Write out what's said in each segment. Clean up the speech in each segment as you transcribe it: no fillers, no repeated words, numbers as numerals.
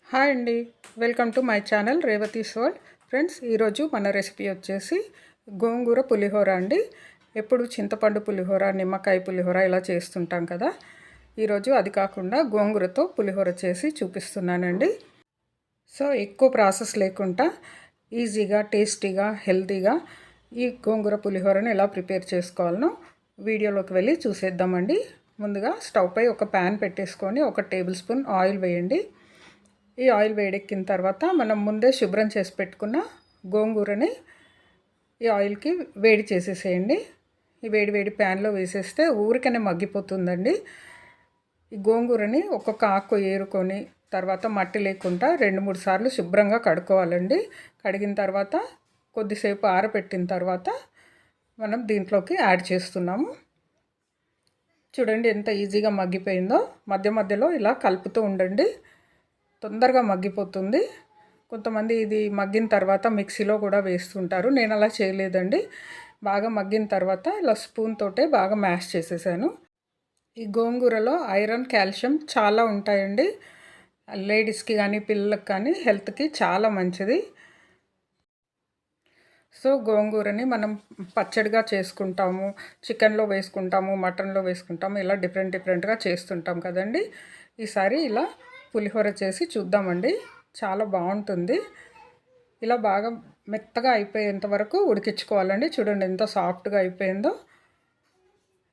Hi అండి, welcome to my channel Revathi's world. Friends, ఈరోజు మన రెసిపీ వచ్చేసి గోంగూర పులిహోర అండి. ఎప్పుడు చింతపండు పులిహోర, నిమ్మకాయ పులిహోర ఇలా చేస్తుంటాం కదా. ఈరోజు అది కాకుండా గోంగూరతో పులిహోర చేసి చూపిస్తున్నానండి. సో ఎక్కువ ప్రాసెస్ లేకుండా ఈజీగా, టేస్టీగా, హెల్తీగా ఈ గోంగూర పులిహోరను ఎలా ప్రిపేర్ చేసుకోవాలనో వీడియోలోకి వెళ్ళి చూసేద్దామండి. ముందుగా స్టవ్ పై ఒక ప్యాన్ పెట్టేసుకొని 1 టేబుల్ స్పూన్ ఆయిల్ వేయండి. ఈ ఆయిల్ వేడెక్కిన తర్వాత మనం ముందే శుభ్రం చేసి పెట్టుకున్న గోంగూరని ఈ ఆయిల్కి వేడి చేసేసేయండి. ఈ వేడి ప్యాన్లో వేసేస్తే ఊరికనే మగ్గిపోతుందండి. ఈ గోంగూరని ఒక్కొక్క ఆకు ఏరుకొని తర్వాత మట్టి లేకుండా 2-3 సార్లు శుభ్రంగా కడుక్కోవాలండి. కడిగిన తర్వాత కొద్దిసేపు ఆరబెట్టిన తర్వాత మనం దీంట్లోకి యాడ్ చేస్తున్నాము. చూడండి ఎంత ఈజీగా మగ్గిపోయిందో. మధ్యలో ఇలా కలుపుతూ ఉండండి, తొందరగా మగ్గిపోతుంది. కొంతమంది ఇది మగ్గిన తర్వాత మిక్సీలో కూడా వేస్తుంటారు. నేను అలా చేయలేదండి. బాగా మగ్గిన తర్వాత ఇలా స్పూన్ తోటే బాగా మ్యాష్ చేసేసాను. ఈ గోంగూరలో ఐరన్, కాల్షియం చాలా ఉంటాయండి. లేడీస్కి కానీ పిల్లలకు కానీ హెల్త్కి చాలా మంచిది. సో గోంగూరని మనం పచ్చడిగా చేసుకుంటాము, చికెన్లో వేసుకుంటాము, మటన్లో వేసుకుంటాము, ఇలా డిఫరెంట్గా చేస్తుంటాం కదండి. ఈసారి ఇలా పులిహోర చేసి చూద్దామండి. చాలా బాగుంటుంది. ఇలా బాగా మెత్తగా అయిపోయేంత వరకు ఉడికించుకోవాలండి. చూడండి ఎంత సాఫ్ట్గా అయిపోయిందో.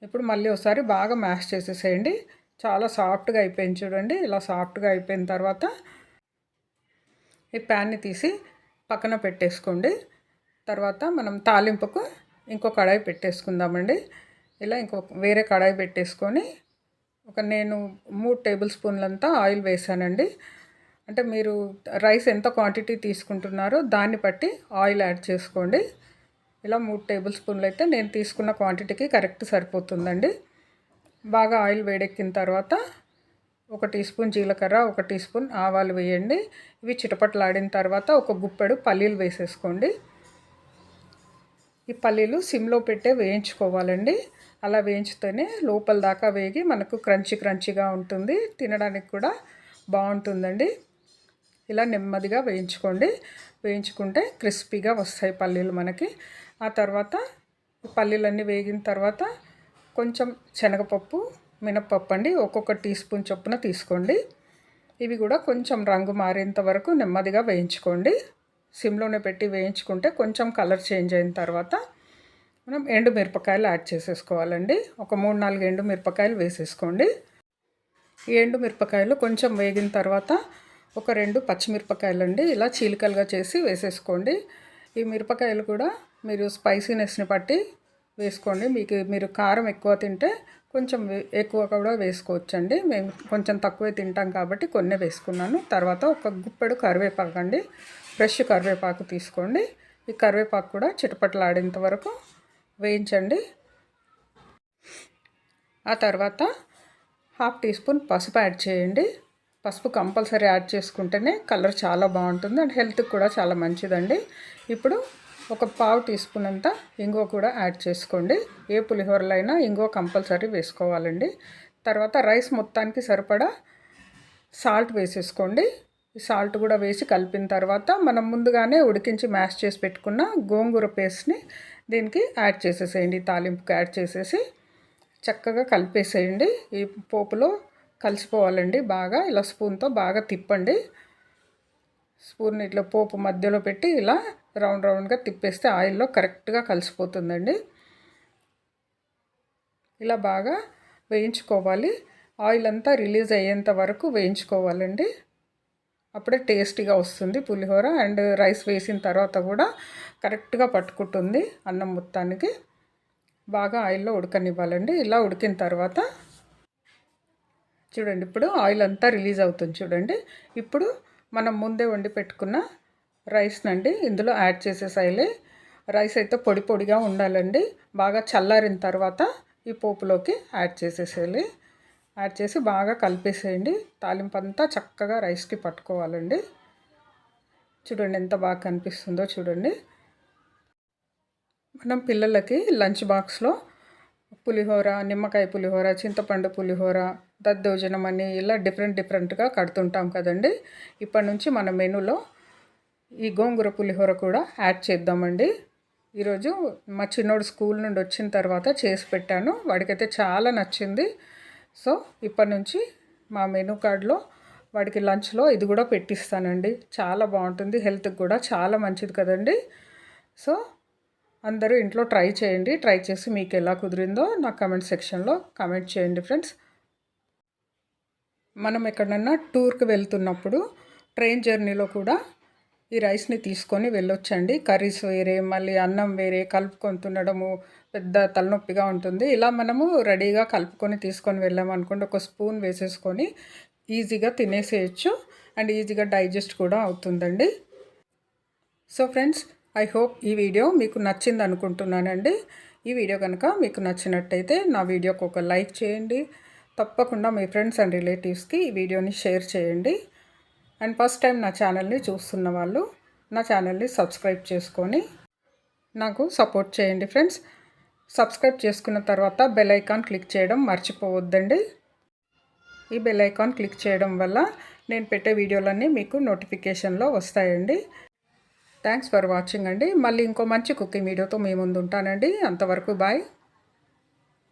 ఇప్పుడు మళ్ళీ ఒకసారి బాగా మ్యాష్ చేసేసేయండి. చాలా సాఫ్ట్గా అయిపోయింది చూడండి. ఇలా సాఫ్ట్గా అయిపోయిన తర్వాత ఈ ప్యాన్ని తీసి పక్కన పెట్టేసుకోండి. తర్వాత మనం తాలింపుకు ఇంకో కడాయి పెట్టేసుకుందామండి. ఇలా వేరే కడాయి పెట్టేసుకొని నేను 3 టేబుల్ స్పూన్లంతా ఆయిల్ వేసానండి. అంటే మీరు రైస్ ఎంత క్వాంటిటీ తీసుకుంటున్నారో దాన్ని బట్టి ఆయిల్ యాడ్ చేసుకోండి. ఇలా 3 టేబుల్ స్పూన్లు అయితే నేను తీసుకున్న క్వాంటిటీకి కరెక్ట్ సరిపోతుందండి. బాగా ఆయిల్ వేడెక్కిన తర్వాత 1 టీ స్పూన్ జీలకర్ర, 1 టీ స్పూన్ ఆవాలు వేయండి. ఇవి చిటపటలాడిన తర్వాత ఒక గుప్పెడు పల్లీలు వేసేసుకోండి. ఈ పల్లీలు సిమ్లో పెట్టే వేయించుకోవాలండి. అలా వేయించితేనే లోపల దాకా వేగి మనకు క్రంచీగా ఉంటుంది, తినడానికి కూడా బాగుంటుందండి. ఇలా నెమ్మదిగా వేయించుకుంటే క్రిస్పీగా వస్తాయి పల్లీలు మనకి. ఆ తర్వాత పల్లీలన్నీ వేగిన తర్వాత కొంచెం శనగపప్పు, మినపప్పు అండి ఒక్కొక్క టీ స్పూన్ చొప్పున తీసుకోండి. ఇవి కూడా కొంచెం రంగు మారేంత వరకు నెమ్మదిగా వేయించుకోండి. సిమ్లోనే పెట్టి వేయించుకుంటే కొంచెం కలర్ చేంజ్ అయిన తర్వాత మనం ఎండుమిరపకాయలు యాడ్ చేసేసుకోవాలండి. ఒక 3-4 ఎండుమిరపకాయలు వేసేసుకోండి. ఈ ఎండుమిరపకాయలు కొంచెం వేగిన తర్వాత ఒక 2 పచ్చిమిరపకాయలు అండి ఇలా చీలికలుగా చేసి వేసేసుకోండి. ఈ మిరపకాయలు కూడా మీరు స్పైసీనెస్ని బట్టి వేసుకోండి. మీరు కారం ఎక్కువ తింటే కొంచెం ఎక్కువ కూడా వేసుకోవచ్చండి. మేము కొంచెం తక్కువే తింటాం కాబట్టి కొన్ని వేసుకున్నాను. తర్వాత ఒక గుప్పెడు కరివేపాకు అండి, ఫ్రెష్ కరివేపాకు తీసుకోండి. ఈ కరివేపాకు కూడా చిటపటలాడేంత వరకు వేయించండి. ఆ తర్వాత 1/2 టీ స్పూన్ పసుపు యాడ్ చేయండి. పసుపు కంపల్సరీ యాడ్ చేసుకుంటేనే కలర్ చాలా బాగుంటుంది అండ్ హెల్త్కి కూడా చాలా మంచిదండి. ఇప్పుడు ఒక 1/2 టీ స్పూన్ అంతా ఇంగువ కూడా యాడ్ చేసుకోండి. ఏ పులిహోరలో అయినా ఇంగువ కంపల్సరీ వేసుకోవాలండి. తర్వాత రైస్ మొత్తానికి సరిపడా సాల్ట్ వేసేసుకోండి. ఈ సాల్ట్ కూడా వేసి కలిపిన తర్వాత మనం ముందుగానే ఉడికించి మ్యాష్ చేసి పెట్టుకున్న గోంగూర పేస్ట్ని దీనికి యాడ్ చేసేసేయండి. తాలింపుకి యాడ్ చేసేసి చక్కగా కలిపేసేయండి. ఈ పోపులో కలిసిపోవాలండి. బాగా ఇలా స్పూన్తో బాగా తిప్పండి. స్పూన్ ఇట్లా పోపు మధ్యలో పెట్టి ఇలా రౌండ్గా తిప్పేస్తే ఆయిల్లో కరెక్ట్గా కలిసిపోతుందండి. ఇలా బాగా వేయించుకోవాలి. ఆయిల్ అంతా రిలీజ్ అయ్యేంత వరకు వేయించుకోవాలండి. అప్పుడే టేస్టీగా వస్తుంది పులిహోర. అండ్ రైస్ వేసిన తర్వాత కూడా కరెక్ట్గా పట్టుకుంటుంది అన్నం మొత్తానికి. బాగా ఆయిల్లో ఉడకనివ్వాలండి. ఇలా ఉడికిన తర్వాత చూడండి ఇప్పుడు ఆయిల్ అంతా రిలీజ్ అవుతుంది చూడండి. ఇప్పుడు మనం ముందే వండి పెట్టుకున్న రైస్నండి ఇందులో యాడ్ చేసేసాయి. రైస్ అయితే పొడిగా ఉండాలండి. బాగా చల్లారిన తర్వాత ఈ పోపులోకి యాడ్ చేసేసేయాలి. యాడ్ చేసి బాగా కలిపేసేయండి. తాలింపు అంతా చక్కగా రైస్కి పట్టుకోవాలండి. చూడండి ఎంత బాగా కనిపిస్తుందో చూడండి. మనం పిల్లలకి లంచ్ బాక్స్లో పులిహోర, నిమ్మకాయ పులిహోర, చింతపండు పులిహోర, దద్దోజనం అని ఇలా డిఫరెంట్గా కడుతుంటాం కదండి. ఇప్పటి నుంచి మన మెనూలో ఈ గోంగూర పులిహోర కూడా యాడ్ చేద్దామండి. ఈరోజు మా చిన్నోడు స్కూల్ నుండి వచ్చిన తర్వాత చేసి పెట్టాను, వాడికైతే చాలా నచ్చింది. సో ఇప్పటి నుంచి మా మెనూ కార్డ్లో వాడికి లంచ్లో ఇది కూడా పెట్టిస్తానండి. చాలా బాగుంటుంది, హెల్త్కి కూడా చాలా మంచిది కదండి. సో అందరూ ఇంట్లో ట్రై చేయండి. ట్రై చేసి మీకు ఎలా కుదిరిందో నా కమెంట్ సెక్షన్లో కమెంట్ చేయండి ఫ్రెండ్స్. మనం ఎక్కడన్నా టూర్కి వెళ్తున్నప్పుడు ట్రైన్ జర్నీలో కూడా ఈ రైస్ని తీసుకొని వెళ్ళొచ్చండి. కర్రీస్ వేరే, మళ్ళీ అన్నం వేరే కలుపుకొని తినడము పెద్ద తలనొప్పిగా ఉంటుంది. ఇలా మనము రెడీగా కలుపుకొని తీసుకొని వెళ్ళామనుకోండి, ఒక స్పూన్ వేసేసుకొని ఈజీగా తినేసేయచ్చు అండ్ ఈజీగా డైజెస్ట్ కూడా అవుతుందండి. సో ఫ్రెండ్స్, ఐ హోప్ ఈ వీడియో మీకు నచ్చింది అనుకుంటున్నానండి. ఈ వీడియో కనుక మీకు నచ్చినట్టయితే నా వీడియోకి ఒక లైక్ చేయండి. తప్పకుండా మీ ఫ్రెండ్స్ అండ్ రిలేటివ్స్కి ఈ వీడియోని షేర్ చేయండి. అండ్ ఫస్ట్ టైం నా ఛానల్ని చూస్తున్న వాళ్ళు నా ఛానల్ని సబ్స్క్రైబ్ చేసుకొని నాకు సపోర్ట్ చేయండి ఫ్రెండ్స్. సబ్స్క్రైబ్ చేసుకున్న తర్వాత బెల్ ఐకాన్ క్లిక్ చేయడం మర్చిపోవద్దండి. ఈ బెల్ ఐకాన్ క్లిక్ చేయడం వల్ల నేను పెట్టే వీడియోలన్నీ మీకు నోటిఫికేషన్లో వస్తాయండి. థ్యాంక్స్ ఫర్ వాచింగ్ అండి. మళ్ళీ ఇంకో మంచి కుకింగ్ వీడియోతో మీ ముందు ఉంటానండి. అంతవరకు బాయ్.